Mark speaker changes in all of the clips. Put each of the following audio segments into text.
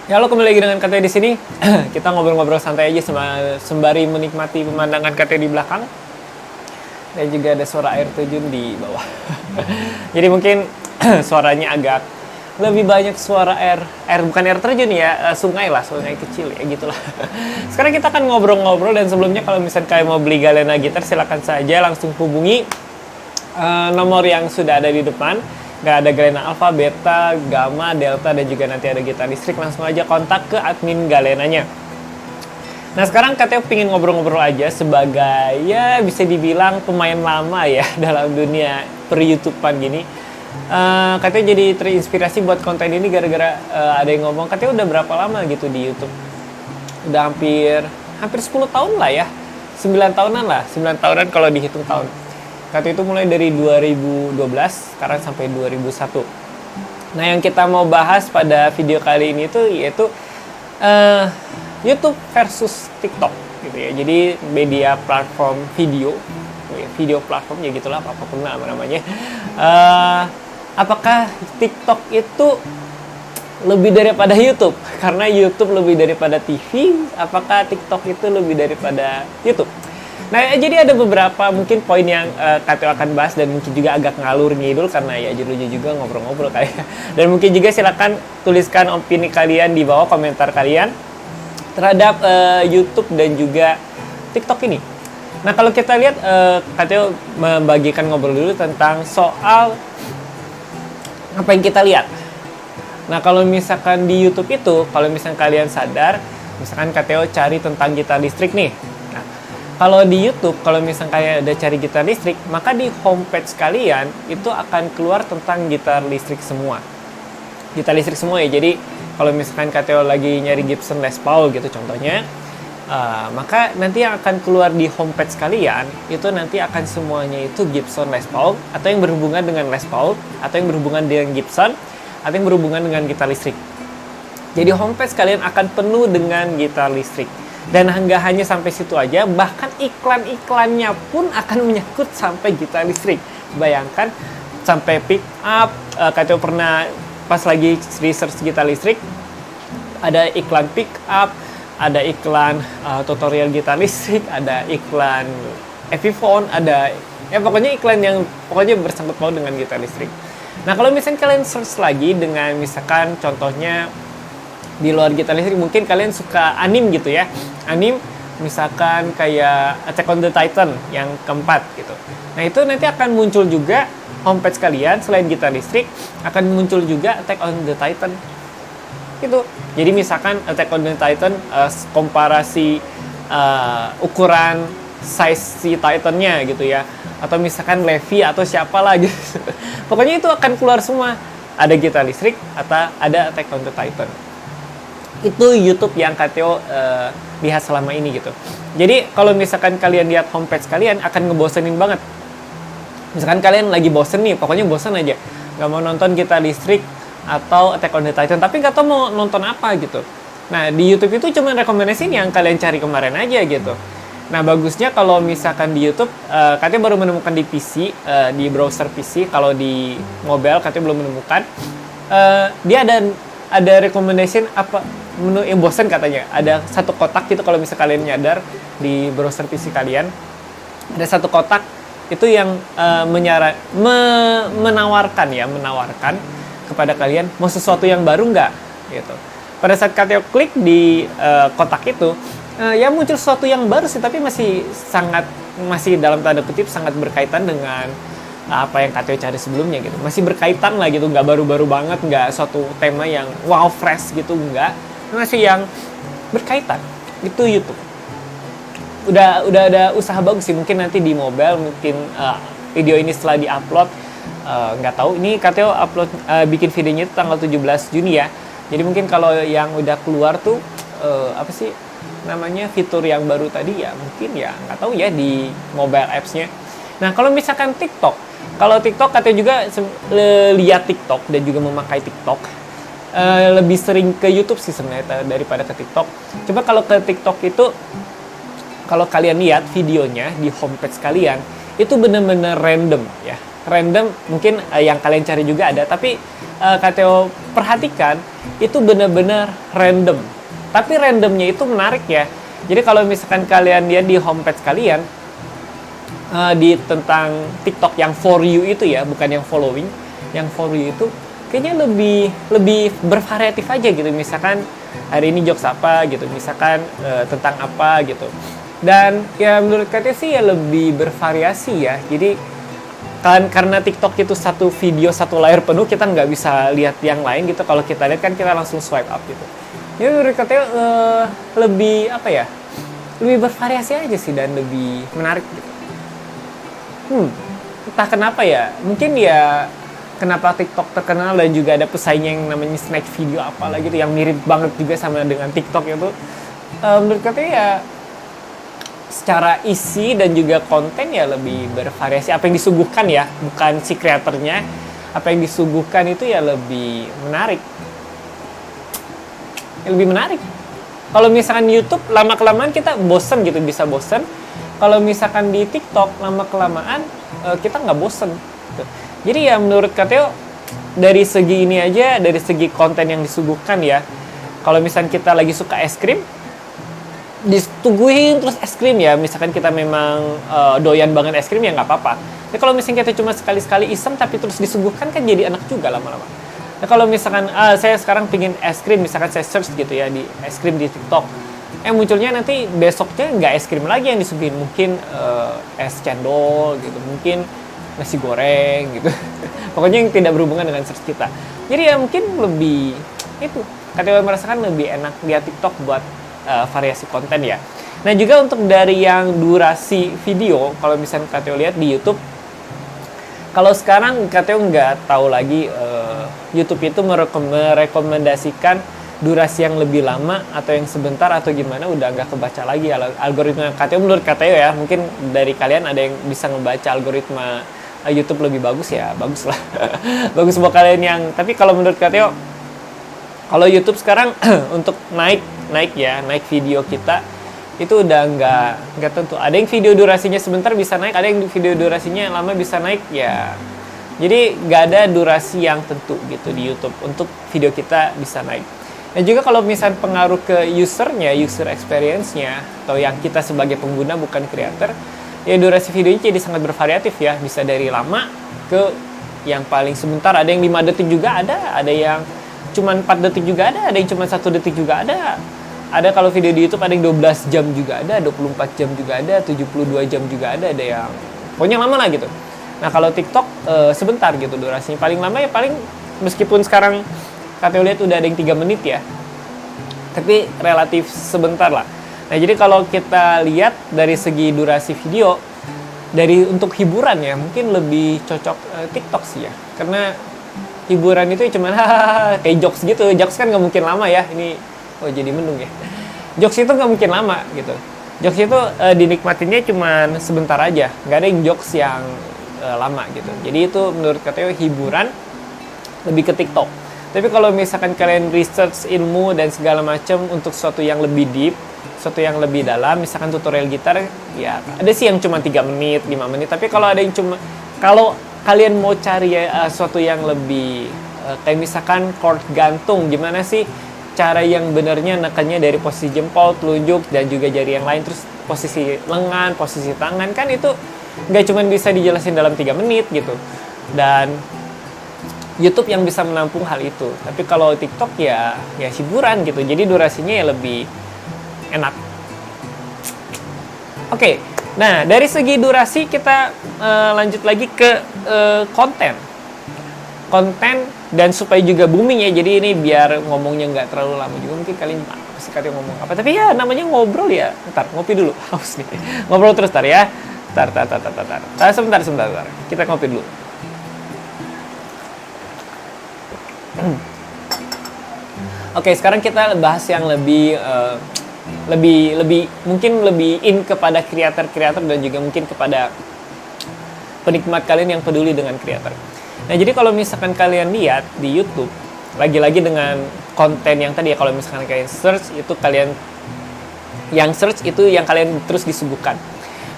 Speaker 1: Ya, lo kembali lagi dengan Katanya di sini. Kita ngobrol-ngobrol santai aja sembari menikmati pemandangan Katanya di belakang. Dan juga ada suara air terjun di bawah. Jadi mungkin suaranya agak lebih banyak suara air bukan air terjun ya, sungai lah, sungai kecil ya gitulah. Sekarang kita akan ngobrol-ngobrol, dan sebelumnya kalau misalnya kalian mau beli Galena gitar, silakan saja langsung hubungi nomor yang sudah ada di depan. Nggak ada Galena Alpha, Beta, Gamma, Delta, dan juga nanti ada gitar listrik. Langsung aja kontak ke admin Galenanya. Nah, sekarang katanya pengen ngobrol-ngobrol aja sebagai, ya bisa dibilang pemain lama ya dalam dunia per-YouTubean gini. Katanya jadi terinspirasi buat konten ini gara-gara ada yang ngomong, katanya udah berapa lama gitu di YouTube? Udah hampir 10 tahun lah ya. 9 tahunan lah, 9 tahunan kalau dihitung tahun. Kata itu mulai dari 2012, sekarang sampai 2001. Nah, yang kita mau bahas pada video kali ini tuh yaitu YouTube versus TikTok gitu ya. Jadi media platform video platform ya gitulah, apapun namanya. Apakah TikTok itu lebih daripada YouTube? Karena YouTube lebih daripada TV, apakah TikTok itu lebih daripada YouTube? Nah, jadi ada beberapa mungkin poin yang Kateo akan bahas, dan mungkin juga agak ngalur ngidul karena ya judulnya juga ngobrol-ngobrol kayak. Dan mungkin juga silakan tuliskan opini kalian di bawah, komentar kalian terhadap YouTube dan juga TikTok ini. Nah, kalau kita lihat Kateo membagikan ngobrol dulu tentang soal apa yang kita lihat. Nah, kalau misalkan di YouTube itu, kalau misalkan kalian sadar, misalkan Kateo cari tentang gitar listrik nih. Kalau di YouTube, kalau misalnya kalian ada cari gitar listrik, maka di homepage kalian itu akan keluar tentang gitar listrik semua. Gitar listrik semua ya. Jadi kalau misalkan Kateo lagi nyari Gibson Les Paul gitu contohnya, maka nanti yang akan keluar di homepage kalian itu nanti akan semuanya itu Gibson Les Paul, atau yang berhubungan dengan Les Paul, atau yang berhubungan dengan Gibson, atau yang berhubungan dengan gitar listrik. Jadi homepage kalian akan penuh dengan gitar listrik. Dan nggak hanya sampai situ aja, bahkan iklan-iklannya pun akan menyangkut sampai gitar listrik. Bayangkan, sampai pick up, Kateo pernah pas lagi research gitar listrik, ada iklan pick up, ada iklan tutorial gitar listrik, ada iklan Epiphone, ada ya pokoknya iklan yang pokoknya bersangkut paut dengan gitar listrik. Nah, kalau misalnya kalian search lagi dengan misalkan contohnya di luar gitar listrik, mungkin kalian suka anime gitu ya. Anime misalkan kayak Attack on the Titan yang keempat gitu. Nah, itu nanti akan muncul juga homepage kalian, selain gitar listrik akan muncul juga Attack on the Titan. Gitu. Jadi misalkan Attack on the Titan komparasi ukuran size si Titannya gitu ya. Atau misalkan Levi atau siapalah gitu. Pokoknya itu akan keluar semua. Ada gitar listrik atau ada Attack on the Titan. Itu YouTube yang Kateo lihat selama ini gitu. Jadi kalau misalkan kalian lihat homepage kalian akan ngebosenin banget. Misalkan kalian lagi bosen nih, pokoknya bosen aja, nggak mau nonton gitar listrik atau Attack on the Titan, tapi nggak tahu mau nonton apa gitu. Nah, di YouTube itu cuma rekomendasi yang kalian cari kemarin aja gitu. Nah, bagusnya kalau misalkan di YouTube, Kateo baru menemukan di PC, di browser PC. Kalau di mobile Kateo belum menemukan. Dia ada recommendation apa menu yang bosan katanya. Ada satu kotak gitu, kalau misalnya kalian nyadar di browser PC kalian ada satu kotak itu yang menawarkan kepada kalian mau sesuatu yang baru nggak gitu. Pada saat Kateo klik di kotak itu, ya muncul sesuatu yang baru sih, tapi masih dalam tanda kutip sangat berkaitan dengan apa yang Kateo cari sebelumnya gitu. Masih berkaitan lah gitu, nggak baru-baru banget, nggak suatu tema yang wow fresh gitu, nggak. Masih yang berkaitan. Itu YouTube. Udah ada usaha bagus sih, mungkin nanti di mobile, mungkin video ini setelah di-upload, nggak tahu. Ini Kateo upload bikin videonya itu tanggal 17 Juni ya. Jadi mungkin kalau yang udah keluar tuh apa sih namanya fitur yang baru tadi ya, mungkin ya nggak tahu ya di mobile apps-nya. Nah, kalau misalkan TikTok, Kateo juga lihat TikTok dan juga memakai TikTok, lebih sering ke YouTube sih sebenarnya daripada ke TikTok. Coba kalau ke TikTok itu, kalau kalian lihat videonya di homepage kalian, itu benar-benar random ya. Random mungkin yang kalian cari juga ada, tapi Kak Theo perhatikan itu benar-benar random. Tapi randomnya itu menarik ya. Jadi kalau misalkan kalian lihat di homepage kalian di tentang TikTok yang for you itu ya, bukan yang following, yang for you itu kayaknya lebih bervariatif aja gitu. Misalkan hari ini jokes apa gitu, misalkan tentang apa gitu. Dan ya menurut Katya sih ya lebih bervariasi ya. Jadi kan karena TikTok itu satu video satu layar penuh, kita nggak bisa lihat yang lain gitu. Kalau kita lihat kan kita langsung swipe up gitu. Jadi menurut Katya lebih apa ya? Lebih bervariasi aja sih dan lebih menarik gitu. Entah kenapa ya. Mungkin ya kenapa TikTok terkenal dan juga ada pesaingnya yang namanya snack video apalah gitu yang mirip banget juga sama dengan TikTok itu. Menurut Katya ya secara isi dan juga konten ya lebih bervariasi. Apa yang disuguhkan ya, bukan si kreatornya. Apa yang disuguhkan itu ya lebih menarik. Lebih menarik. Kalau misalkan YouTube lama-kelamaan kita bosen gitu, bisa bosen. Kalau misalkan di TikTok lama-kelamaan kita nggak bosen. Gitu. Jadi ya menurut Kateo dari segi ini aja, dari segi konten yang disuguhkan ya. Kalau misalkan kita lagi suka es krim, ditungguin terus es krim ya. Misalkan kita memang doyan banget es krim ya nggak apa-apa. Tapi kalau misalkan kita cuma sekali-sekali iseng tapi terus disuguhkan kan jadi enak juga lama-lama. Nah kalau misalkan saya sekarang pingin es krim, misalkan saya search gitu ya di es krim di TikTok, munculnya nanti besoknya nggak es krim lagi yang disuguhin, mungkin es cendol gitu, mungkin nasi goreng gitu. Pokoknya yang tidak berhubungan dengan search kita. Jadi ya mungkin lebih itu, Kateo merasakan lebih enak lihat TikTok buat variasi konten ya. Nah juga untuk dari yang durasi video, kalau misalnya Kateo lihat di YouTube, kalau sekarang Kateo nggak tahu lagi YouTube itu merekomendasikan durasi yang lebih lama atau yang sebentar atau gimana, udah nggak kebaca lagi algoritma Kateo. Menurut Kateo ya, mungkin dari kalian ada yang bisa ngebaca algoritma YouTube lebih bagus ya, bagus lah. Bagus buat kalian yang, tapi kalau menurut Kateo, kalau YouTube sekarang untuk naik video kita itu udah nggak tentu. Ada yang video durasinya sebentar bisa naik, ada yang video durasinya lama bisa naik ya. Jadi nggak ada durasi yang tentu gitu di YouTube untuk video kita bisa naik. Dan juga kalau misalnya pengaruh ke usernya, user experience-nya, atau yang kita sebagai pengguna bukan creator, ya durasi videonya jadi sangat bervariatif ya. Bisa dari lama ke yang paling sebentar, ada yang 5 detik juga ada yang cuma 4 detik juga ada yang cuma 1 detik juga ada. Ada kalau video di YouTube ada yang 12 jam juga ada, 24 jam juga ada, 72 jam juga ada yang pokoknya lama lah gitu. Nah kalau TikTok sebentar gitu durasinya, paling lama ya paling, meskipun sekarang Kateo lihat udah ada yang 3 menit ya, tapi relatif sebentar lah. Nah jadi kalau kita lihat dari segi durasi video, dari untuk hiburan ya mungkin lebih cocok TikTok sih ya, karena hiburan itu cuma kayak jokes gitu. Jokes kan nggak mungkin lama ya, ini jadi mendung ya. Jokes itu nggak mungkin lama gitu. Jokes itu dinikmatinya cuma sebentar aja, nggak ada yang jokes yang lama gitu. Jadi itu menurut Kateo hiburan lebih ke TikTok. Tapi kalau misalkan kalian research ilmu dan segala macam untuk sesuatu yang lebih deep, sesuatu yang lebih dalam, misalkan tutorial gitar, ya ada sih yang cuma 3 menit, 5 menit. Tapi kalau ada yang cuma, kalau kalian mau cari sesuatu yang lebih kayak misalkan chord gantung, gimana sih cara yang benarnya nekannya dari posisi jempol, telunjuk, dan juga jari yang lain, terus posisi lengan, posisi tangan, kan itu nggak cuma bisa dijelasin dalam 3 menit gitu. Dan YouTube yang bisa menampung hal itu. Tapi kalau TikTok ya hiburan gitu. Jadi durasinya ya lebih enak. Oke. Nah, dari segi durasi kita lanjut lagi ke konten. Konten dan supaya juga booming ya. Jadi ini biar ngomongnya nggak terlalu lama juga. Mungkin kalian pasti kalian ngomong apa. Tapi ya namanya ngobrol ya. Ntar ngopi dulu. Haus nih. Ngobrol terus ya. Sebentar. Kita ngopi dulu. Oke, sekarang kita bahas yang lebih mungkin lebih in kepada kreator dan juga mungkin kepada penikmat kalian yang peduli dengan kreator. Nah, jadi kalau misalkan kalian lihat di YouTube, lagi-lagi dengan konten yang tadi ya, kalau misalkan kalian search itu yang kalian terus disuguhkan.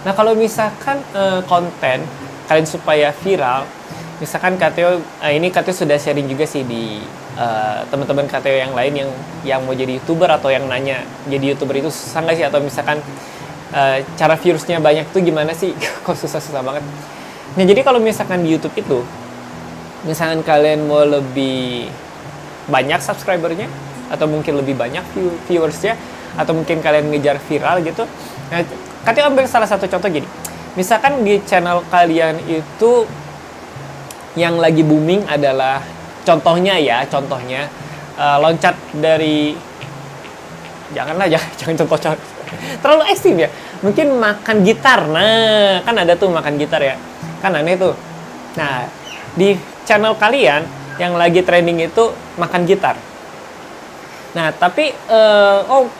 Speaker 1: Nah, kalau misalkan konten kalian supaya viral, misalkan Kateo, ini Kateo sudah sharing juga sih di teman-teman Kateo yang lain yang mau jadi YouTuber atau yang nanya jadi YouTuber itu susah nggak sih, atau misalkan cara viewersnya banyak tuh gimana sih? Kok susah-susah banget. Nah, jadi kalau misalkan di YouTube itu, misalkan kalian mau lebih banyak subscribernya, atau mungkin lebih banyak viewersnya, atau mungkin kalian ngejar viral gitu. Nah, Kateo ambil salah satu contoh gini. Misalkan di channel kalian itu yang lagi booming adalah contohnya loncat dari jangan contoh terlalu ekstrim ya. Mungkin makan gitar. Nah, kan ada tuh makan gitar ya. Kan aneh tuh. Nah, di channel kalian yang lagi trending itu makan gitar. Nah, tapi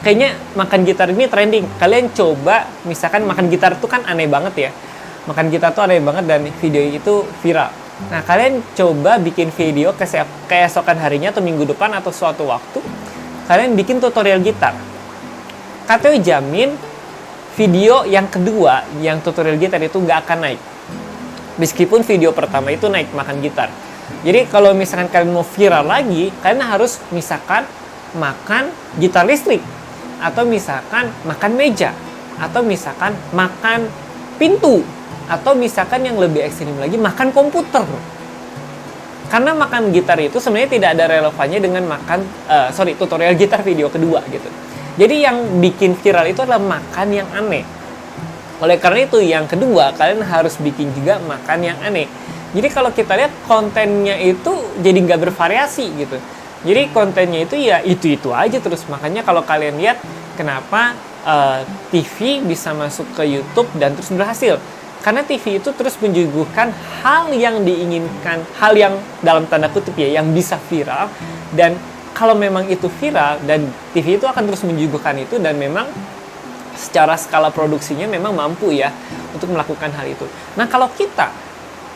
Speaker 1: kayaknya makan gitar ini trending. Kalian coba, misalkan makan gitar tuh kan aneh banget ya. Makan gitar tuh aneh banget dan video itu viral. Nah, kalian coba bikin video keesokan harinya atau minggu depan atau suatu waktu, kalian bikin tutorial gitar. Kateo jamin video yang kedua, yang tutorial gitar itu nggak akan naik. Meskipun video pertama itu naik makan gitar. Jadi kalau misalkan kalian mau viral lagi, kalian harus misalkan makan gitar listrik, atau misalkan makan meja, atau misalkan makan pintu, atau misalkan yang lebih ekstrim lagi makan komputer. Karena makan gitar itu sebenarnya tidak ada relevannya dengan tutorial gitar video kedua gitu. Jadi yang bikin viral itu adalah makan yang aneh. Oleh karena itu yang kedua, kalian harus bikin juga makan yang aneh. Jadi kalau kita lihat kontennya itu jadi nggak bervariasi gitu. Jadi kontennya itu ya itu aja terus. Makanya kalau kalian lihat kenapa TV bisa masuk ke YouTube dan terus berhasil. Karena TV itu terus menyuguhkan hal yang diinginkan, hal yang dalam tanda kutip ya, yang bisa viral. Dan kalau memang itu viral, dan TV itu akan terus menyuguhkan itu, dan memang secara skala produksinya memang mampu ya untuk melakukan hal itu. Nah, kalau kita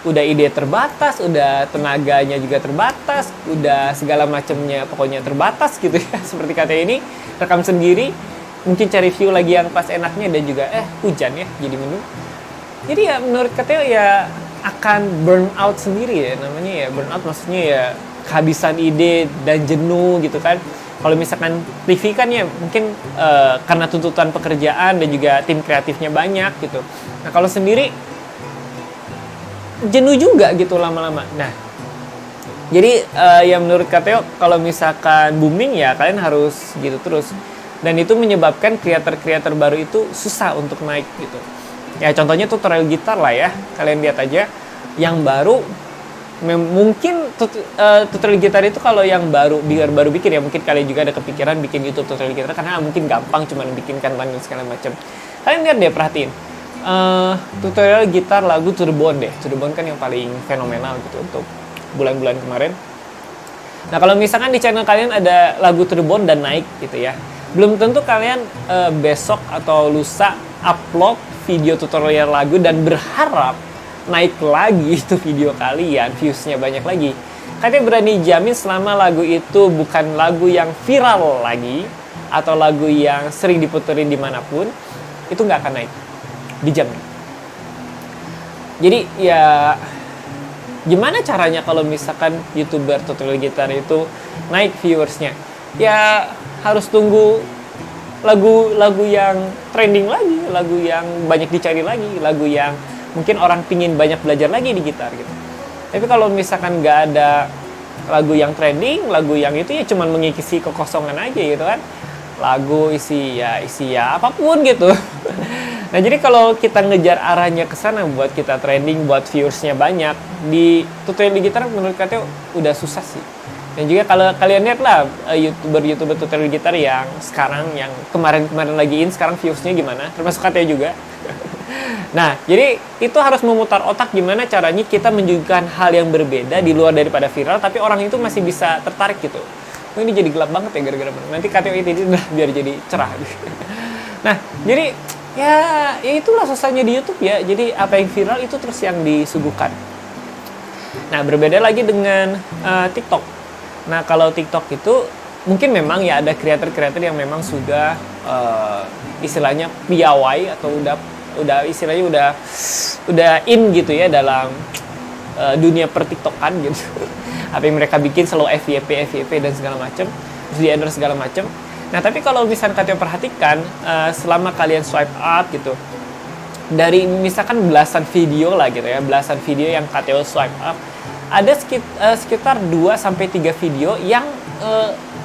Speaker 1: udah ide terbatas, udah tenaganya juga terbatas, udah segala macamnya pokoknya terbatas gitu ya, seperti kata ini, rekam sendiri, mungkin cari view lagi yang pas enaknya, dan juga hujan ya, jadi mendung. Jadi ya menurut Kateo ya akan burn out sendiri ya, namanya ya burn out, maksudnya ya kehabisan ide dan jenuh gitu kan. Kalau misalkan TV kan ya mungkin karena tuntutan pekerjaan dan juga tim kreatifnya banyak gitu. Nah, kalau sendiri jenuh juga gitu lama-lama. Nah, jadi ya menurut Kateo kalau misalkan booming ya kalian harus gitu terus. Dan itu menyebabkan kreator-kreator baru itu susah untuk naik gitu. Ya contohnya tutorial gitar lah ya. Kalian lihat aja yang baru mungkin tutorial gitar itu kalau yang baru bikin ya, mungkin kalian juga ada kepikiran bikin YouTube tutorial gitar karena mungkin gampang, cuman bikin kantong segala macam. Kalian lihat deh, perhatiin tutorial gitar lagu To The Bone deh. To The Bone kan yang paling fenomenal gitu untuk bulan-bulan kemarin. Nah, kalau misalkan di channel kalian ada lagu To The Bone dan naik gitu ya, belum tentu kalian besok atau lusa upload video tutorial lagu dan berharap naik lagi itu video kalian, viewsnya banyak lagi. Kalian berani jamin selama lagu itu bukan lagu yang viral lagi atau lagu yang sering diputerin dimanapun, itu nggak akan naik, dijamin. Jadi ya gimana caranya kalau misalkan YouTuber tutorial gitar itu naik viewersnya? Ya harus tunggu lagu-lagu yang trending lagi, lagu yang banyak dicari lagi, lagu yang mungkin orang pingin banyak belajar lagi di gitar gitu. Tapi kalau misalkan nggak ada lagu yang trending, lagu yang itu ya cuman mengisi kekosongan aja gitu kan. Lagu isi ya apapun gitu. Nah, jadi kalau kita ngejar arahnya ke sana buat kita trending, buat viewersnya banyak, di tutorial di gitar menurut Kateo udah susah sih. Dan juga kalau kalian lihat lah YouTuber tutorial gitar yang sekarang, yang kemarin lagi sekarang viewsnya gimana, termasuk Kateo juga. Nah, jadi itu harus memutar otak gimana caranya kita menunjukkan hal yang berbeda di luar daripada viral, tapi orang itu masih bisa tertarik gitu. Oh, ini jadi gelap banget ya gara-gara nanti Kateo itu biar jadi cerah. Nah, jadi ya itulah susahnya di YouTube ya. Jadi apa yang viral itu terus yang disuguhkan. Nah, berbeda lagi dengan TikTok. Nah, kalau TikTok itu mungkin memang ya ada kreator-kreator yang memang sudah istilahnya piawai atau udah udah istilahnya udah in gitu ya dalam dunia pertiktokan gitu. Apa yang mereka bikin selalu FYP dan segala macam, di endorse segala macam. Nah, tapi kalau misalnya kalian perhatikan, selama kalian swipe up gitu, dari misalkan belasan video lah gitu ya, belasan video yang KTO swipe up, ada sekitar 2-3 video yang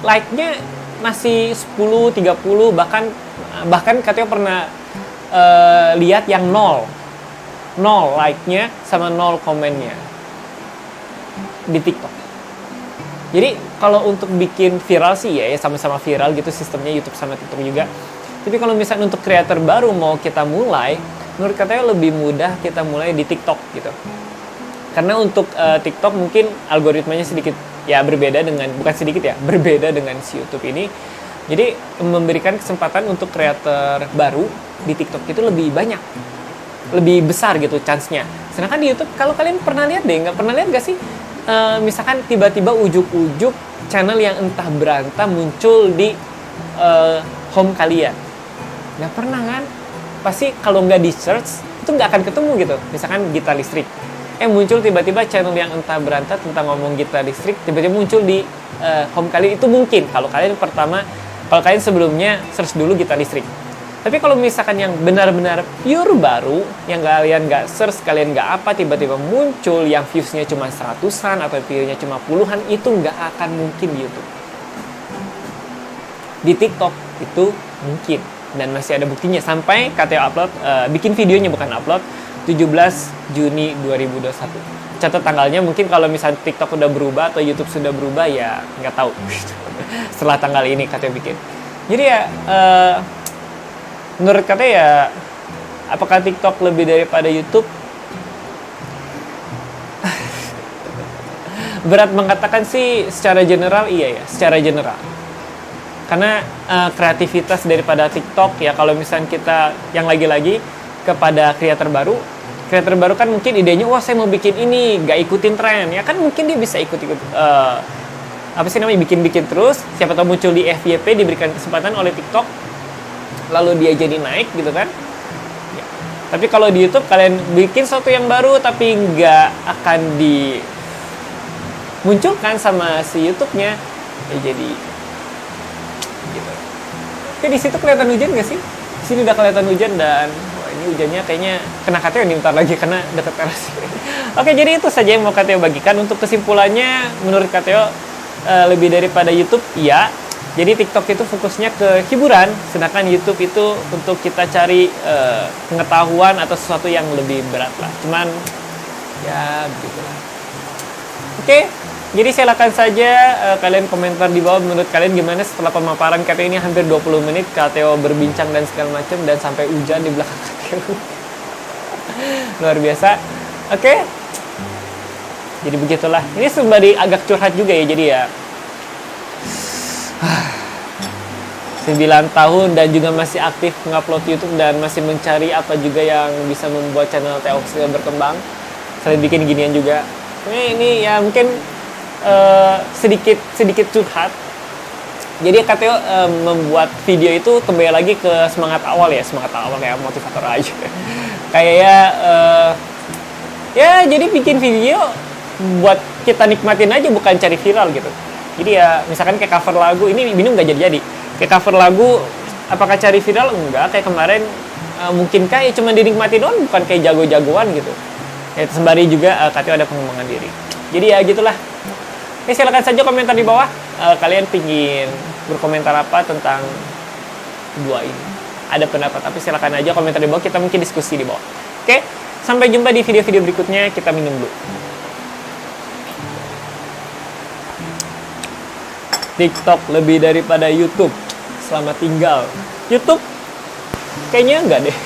Speaker 1: like-nya masih 10, 30, bahkan KTO pernah lihat yang 0 like-nya sama 0 komennya di TikTok. Jadi kalau untuk bikin viral sih ya sama-sama viral gitu sistemnya YouTube sama TikTok juga. Tapi kalau misalnya untuk kreator baru mau kita mulai, menurut katanya lebih mudah kita mulai di TikTok gitu. Karena untuk TikTok mungkin algoritmanya sedikit ya berbeda dengan si YouTube ini. Jadi memberikan kesempatan untuk kreator baru di TikTok itu lebih banyak, lebih besar gitu chance-nya. Sedangkan di YouTube kalau kalian nggak pernah lihat gak sih? Misalkan tiba-tiba ujuk-ujuk channel yang entah berantah muncul di home kalian. Nggak pernah kan? Pasti kalau nggak di search, itu nggak akan ketemu gitu. Misalkan gitar listrik. Muncul tiba-tiba channel yang entah berantah tentang ngomong gitar listrik, tiba-tiba muncul di home kalian. Itu mungkin kalau kalian sebelumnya search dulu gitar listrik. Tapi kalau misalkan yang benar-benar pure baru, yang kalian nggak search, kalian nggak apa, tiba-tiba muncul yang views-nya cuma 100-an atau view-nya cuma puluhan, itu nggak akan mungkin di YouTube. Di TikTok itu mungkin, dan masih ada buktinya. Sampai KTO upload, bikin videonya bukan upload, 17 Juni 2021. Catat tanggalnya, mungkin kalau misalnya TikTok udah berubah atau YouTube sudah berubah, ya nggak tahu. Setelah tanggal ini KTO bikin. Jadi ya, menurut katanya ya, apakah TikTok lebih daripada YouTube? Berat mengatakan sih secara general iya ya, secara general. Karena kreativitas daripada TikTok ya, kalau misalnya kita yang lagi-lagi kepada kreator baru kan mungkin idenya, wah saya mau bikin ini, gak ikutin tren ya kan, mungkin dia bisa ikut bikin terus, siapa tahu muncul di FYP, diberikan kesempatan oleh TikTok, lalu dia jadi naik gitu kan ya. Tapi kalau di YouTube kalian bikin sesuatu yang baru tapi nggak akan dimunculkan sama si YouTube-nya ya, jadi gitu. Oke, di situ kelihatan hujan nggak sih? Di sini udah kelihatan hujan, dan wah, ini hujannya kayaknya kena KTO nih bentar lagi karena dekat teras. Oke, jadi itu saja yang mau KTO bagikan. Untuk kesimpulannya, menurut KTO lebih daripada YouTube, iya. Jadi TikTok itu fokusnya ke hiburan, sedangkan YouTube itu untuk kita cari pengetahuan atau sesuatu yang lebih berat lah. Cuman ya begitulah. Oke, jadi silakan saja kalian komentar di bawah, menurut kalian gimana setelah pemaparan KTO ini hampir 20 menit KTO berbincang dan segala macam, dan sampai hujan di belakang KTO. Luar biasa. Oke. Jadi begitulah. Ini sembari agak curhat juga ya, jadi ya 9 tahun dan juga masih aktif mengupload YouTube dan masih mencari apa juga yang bisa membuat channel Teoxil berkembang. Selain bikin ginian juga. Ini ya mungkin sedikit curhat. Jadi KTO membuat video itu kembali lagi ke semangat awal kayak motivator aja. Kayak ya jadi bikin video buat kita nikmatin aja, bukan cari viral gitu. Jadi ya misalkan kayak cover lagu, ini bingung nggak jadi. Kayak cover lagu, apakah cari viral? Enggak, kayak kemarin mungkin kayak cuma dinikmati doang, bukan kayak jago-jagoan gitu. Ya sembari juga KTO ada pengembangan diri. Jadi ya gitulah. Oke, silakan saja komentar di bawah. Kalian pingin berkomentar apa tentang dua ini? Ada pendapat, tapi silakan aja komentar di bawah, kita mungkin diskusi di bawah. Oke, sampai jumpa di video-video berikutnya. Kita minum dulu. TikTok lebih daripada YouTube. Selamat tinggal. YouTube kayaknya enggak deh.